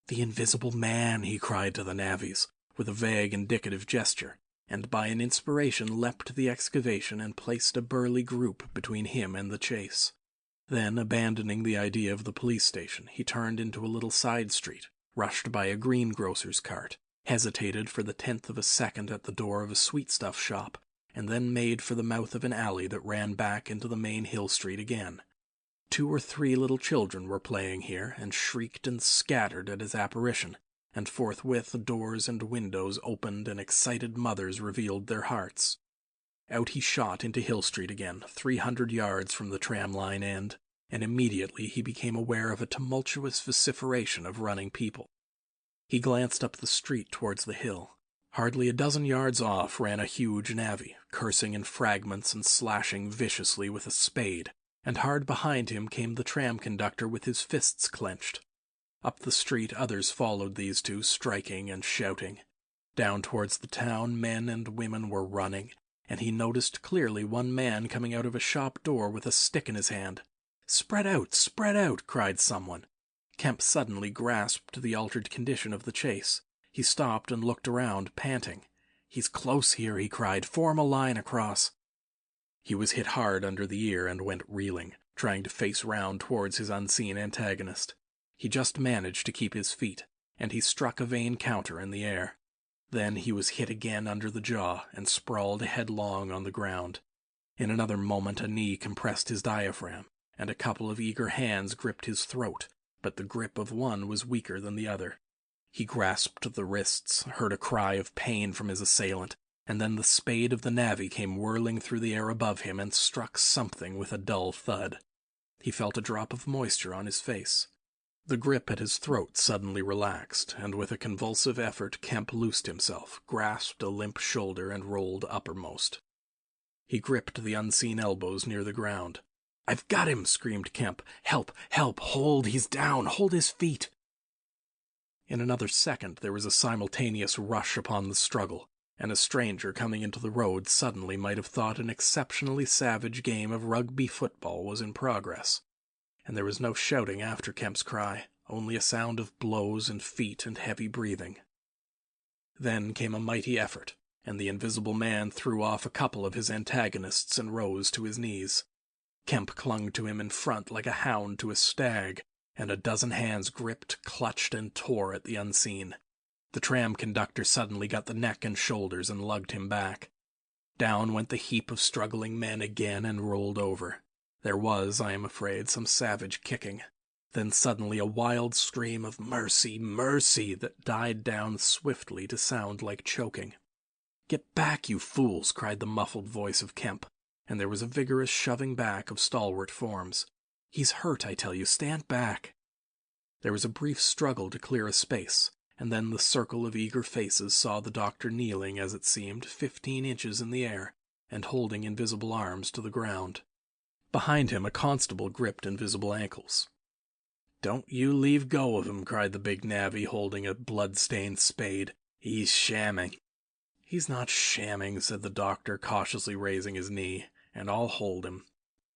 "The invisible man," he cried to the navvies, with a vague indicative gesture, and by an inspiration leapt the excavation and placed a burly group between him and the chase. Then, abandoning the idea of the police station, he turned into a little side street, rushed by a greengrocer's cart, hesitated for the 10th of a second at the door of a sweetstuff shop, and then made for the mouth of an alley that ran back into the main hill street again. 2 or 3 little children were playing here, and shrieked and scattered at his apparition, and forthwith doors and windows opened and excited mothers revealed their hearts. Out he shot into Hill Street again, 300 yards from the tram-line end, and immediately he became aware of a tumultuous vociferation of running people. He glanced up the street towards the hill. Hardly a dozen yards off ran a huge navvy, cursing in fragments and slashing viciously with a spade, and hard behind him came the tram conductor with his fists clenched. Up the street others followed these two, striking and shouting. Down towards the town men and women were running, and he noticed clearly one man coming out of a shop door with a stick in his hand. Spread out, cried someone. Kemp suddenly grasped the altered condition of the chase. He stopped and looked around, panting. He's close here, he cried. Form a line across. He was hit hard under the ear and went reeling, trying to face round towards his unseen antagonist. He just managed to keep his feet, and he struck a vain counter in the air. Then he was hit again under the jaw and sprawled headlong on the ground. In another moment a knee compressed his diaphragm, and a couple of eager hands gripped his throat, but the grip of one was weaker than the other. He grasped the wrists, heard a cry of pain from his assailant, and then the spade of the navvy came whirling through the air above him and struck something with a dull thud. He felt a drop of moisture on his face. The grip at his throat suddenly relaxed, and with a convulsive effort Kemp loosed himself, grasped a limp shoulder, and rolled uppermost. He gripped the unseen elbows near the ground. "I've got him!" screamed Kemp. "Help! Help! Hold! He's down! Hold his feet!" In another second there was a simultaneous rush upon the struggle, and a stranger coming into the road suddenly might have thought an exceptionally savage game of rugby football was in progress. And there was no shouting after Kemp's cry, only a sound of blows and feet and heavy breathing. Then came a mighty effort, and the invisible man threw off a couple of his antagonists and rose to his knees. Kemp clung to him in front like a hound to a stag, and a dozen hands gripped, clutched, and tore at the unseen. The tram conductor suddenly got the neck and shoulders and lugged him back. Down went the heap of struggling men again and rolled over. There was, I am afraid, some savage kicking. Then suddenly a wild scream of "Mercy! Mercy!" that died down swiftly to sound like choking. "Get back, you fools!" cried the muffled voice of Kemp, and there was a vigorous shoving back of stalwart forms. "He's hurt, I tell you. Stand back." There was a brief struggle to clear a space, and then the circle of eager faces saw the doctor kneeling, as it seemed, 15 inches in the air, and holding invisible arms to the ground. Behind him a constable gripped invisible ankles. "Don't you leave go of him," cried the big navvy, holding a blood-stained spade. "He's shamming." "He's not shamming," said the doctor, cautiously raising his knee, "and I'll hold him."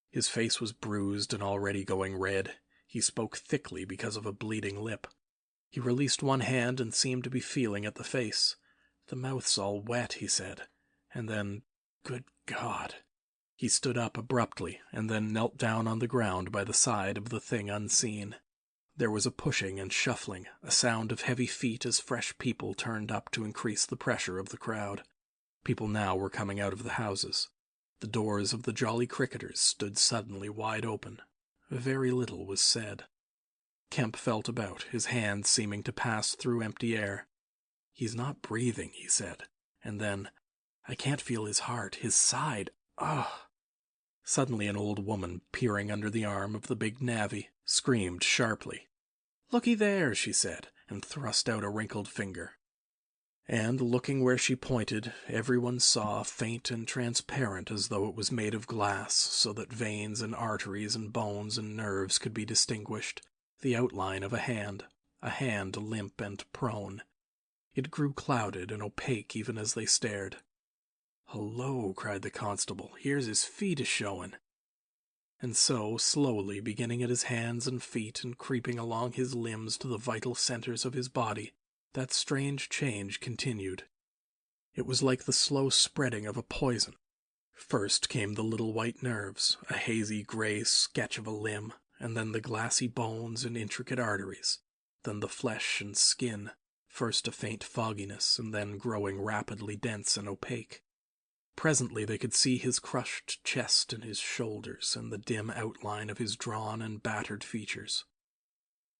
His face was bruised and already going red. He spoke thickly because of a bleeding lip. He released one hand and seemed to be feeling at the face. "The mouth's all wet," he said, and then, "Good God!" He stood up abruptly, and then knelt down on the ground by the side of the thing unseen. There was a pushing and shuffling, a sound of heavy feet as fresh people turned up to increase the pressure of the crowd. People now were coming out of the houses. The doors of the Jolly Cricketers stood suddenly wide open. Very little was said. Kemp felt about, his hands seeming to pass through empty air. "He's not breathing," he said, and then, "I can't feel his heart, his side. Ugh!" Suddenly an old woman, peering under the arm of the big navvy, screamed sharply. "Looky there," she said, and thrust out a wrinkled finger. And, looking where she pointed, everyone saw, faint and transparent as though it was made of glass, so that veins and arteries and bones and nerves could be distinguished, the outline of a hand limp and prone. It grew clouded and opaque even as they stared. "Hullo," cried the constable, "here's his feet a-showin'." And so, slowly, beginning at his hands and feet and creeping along his limbs to the vital centers of his body, that strange change continued. It was like the slow spreading of a poison. First came the little white nerves, a hazy gray sketch of a limb, and then the glassy bones and intricate arteries, then the flesh and skin, first a faint fogginess, and then growing rapidly dense and opaque. Presently they could see his crushed chest and his shoulders, and the dim outline of his drawn and battered features.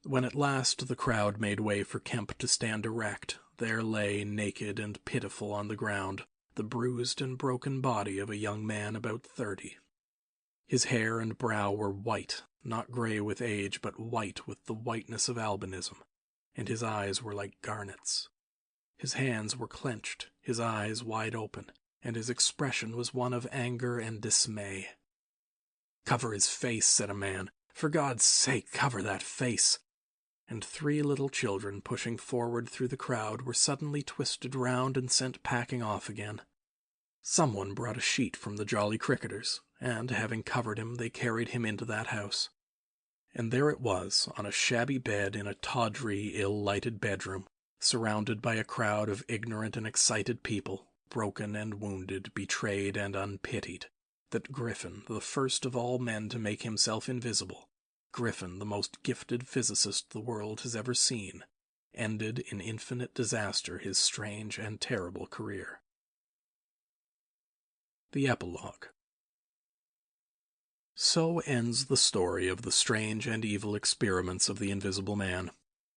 When at last the crowd made way for Kemp to stand erect, there lay, naked and pitiful on the ground, the bruised and broken body of a young man about 30. His hair and brow were white, not gray with age, but white with the whiteness of albinism, and his eyes were like garnets. His hands were clenched, his eyes wide open, and his expression was one of anger and dismay. "Cover his face," said a man. "For God's sake, cover that face." And 3 little children, pushing forward through the crowd, were suddenly twisted round and sent packing off again. Someone brought a sheet from the Jolly Cricketers, and, having covered him, they carried him into that house. And there it was, on a shabby bed in a tawdry, ill-lighted bedroom, surrounded by a crowd of ignorant and excited people, broken and wounded, betrayed and unpitied, that Griffin, the first of all men to make himself invisible, Griffin, the most gifted physicist the world has ever seen, ended in infinite disaster his strange and terrible career. The Epilogue. So ends the story of the strange and evil experiments of the Invisible Man,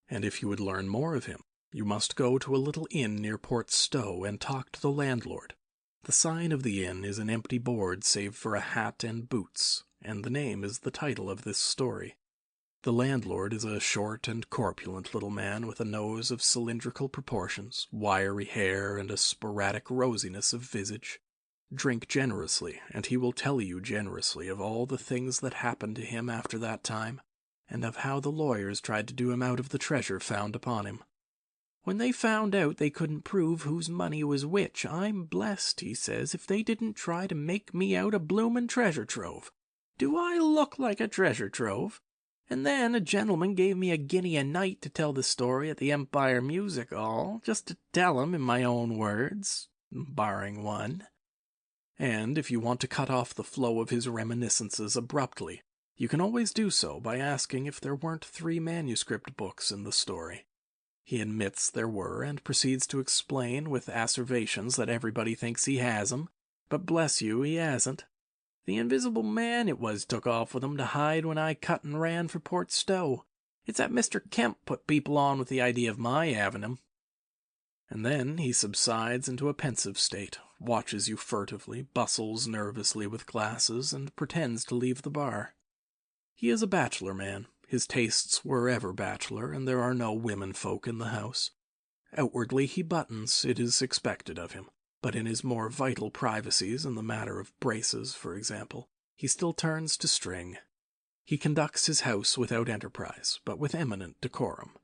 and if you would learn more of him, you must go to a little inn near Port Stowe and talk to the landlord. The sign of the inn is an empty board save for a hat and boots, and the name is the title of this story. The landlord is a short and corpulent little man with a nose of cylindrical proportions, wiry hair, and a sporadic rosiness of visage. Drink generously, and he will tell you generously of all the things that happened to him after that time, and of how the lawyers tried to do him out of the treasure found upon him. "When they found out they couldn't prove whose money was which, I'm blessed," he says, "if they didn't try to make me out a bloomin' treasure trove. Do I look like a treasure trove? And then a gentleman gave me a guinea a night to tell the story at the Empire Music Hall, just to tell 'em in my own words, barring one." And if you want to cut off the flow of his reminiscences abruptly, you can always do so by asking if there weren't 3 manuscript books in the story. He admits there were, and proceeds to explain with asseverations that everybody thinks he has 'em, but bless you, he hasn't. The Invisible Man it was took off with 'em to hide when I cut and ran for Port Stowe. It's that Mr. Kemp put people on with the idea of my having 'em. And then he subsides into a pensive state, watches you furtively, bustles nervously with glasses, and pretends to leave the bar. He is a bachelor man. His tastes were ever bachelor, and there are no women folk in the house. Outwardly he buttons, it is expected of him, but in his more vital privacies, in the matter of braces, for example, he still turns to string. He conducts his house without enterprise, but with eminent decorum.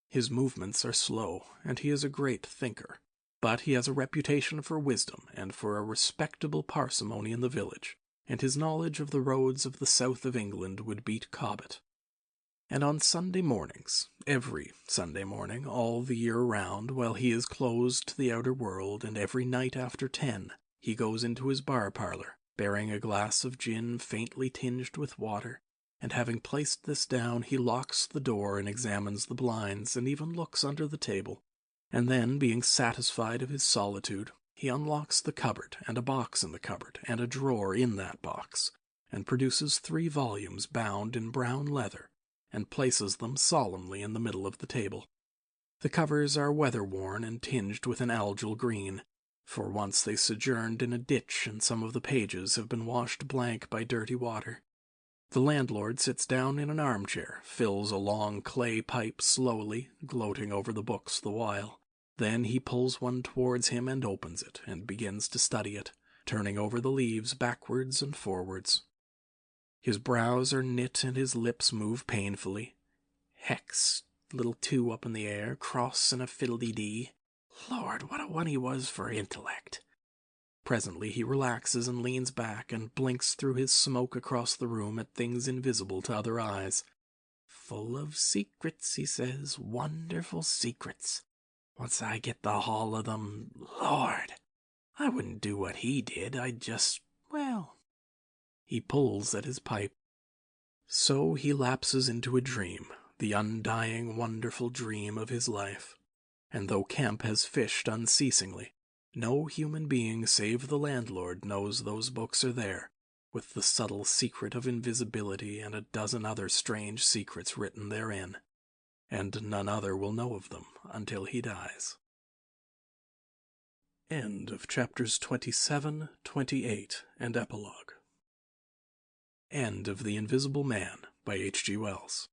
His movements are slow, and he is a great thinker, but he has a reputation for wisdom and for a respectable parsimony in the village, and his knowledge of the roads of the south of England would beat Cobbett. And on Sunday mornings, every Sunday morning, all the year round, while he is closed to the outer world, and every night after 10, he goes into his bar-parlour, bearing a glass of gin faintly tinged with water, and having placed this down, he locks the door and examines the blinds, and even looks under the table, and then, being satisfied of his solitude, he unlocks the cupboard, and a box in the cupboard, and a drawer in that box, and produces 3 volumes bound in brown leather, and places them solemnly in the middle of the table. The covers are weather-worn and tinged with an algal green, for once they sojourned in a ditch and some of the pages have been washed blank by dirty water. The landlord sits down in an armchair, fills a long clay pipe slowly, gloating over the books the while. Then he pulls one towards him and opens it, and begins to study it, turning over the leaves backwards and forwards. His brows are knit and his lips move painfully. Hex, little 2 up in the air, cross and a fiddle-dee-dee. Lord, what a one he was for intellect. Presently he relaxes and leans back and blinks through his smoke across the room at things invisible to other eyes. Full of secrets, he says, wonderful secrets. Once I get the haul of them, Lord, I wouldn't do what he did, I'd just, well... He pulls at his pipe. So he lapses into a dream, the undying, wonderful dream of his life. And though Kemp has fished unceasingly, no human being save the landlord knows those books are there, with the subtle secret of invisibility and a dozen other strange secrets written therein, and none other will know of them until he dies. End of chapters 27, 28, and epilogue. End of The Invisible Man by H.G. Wells.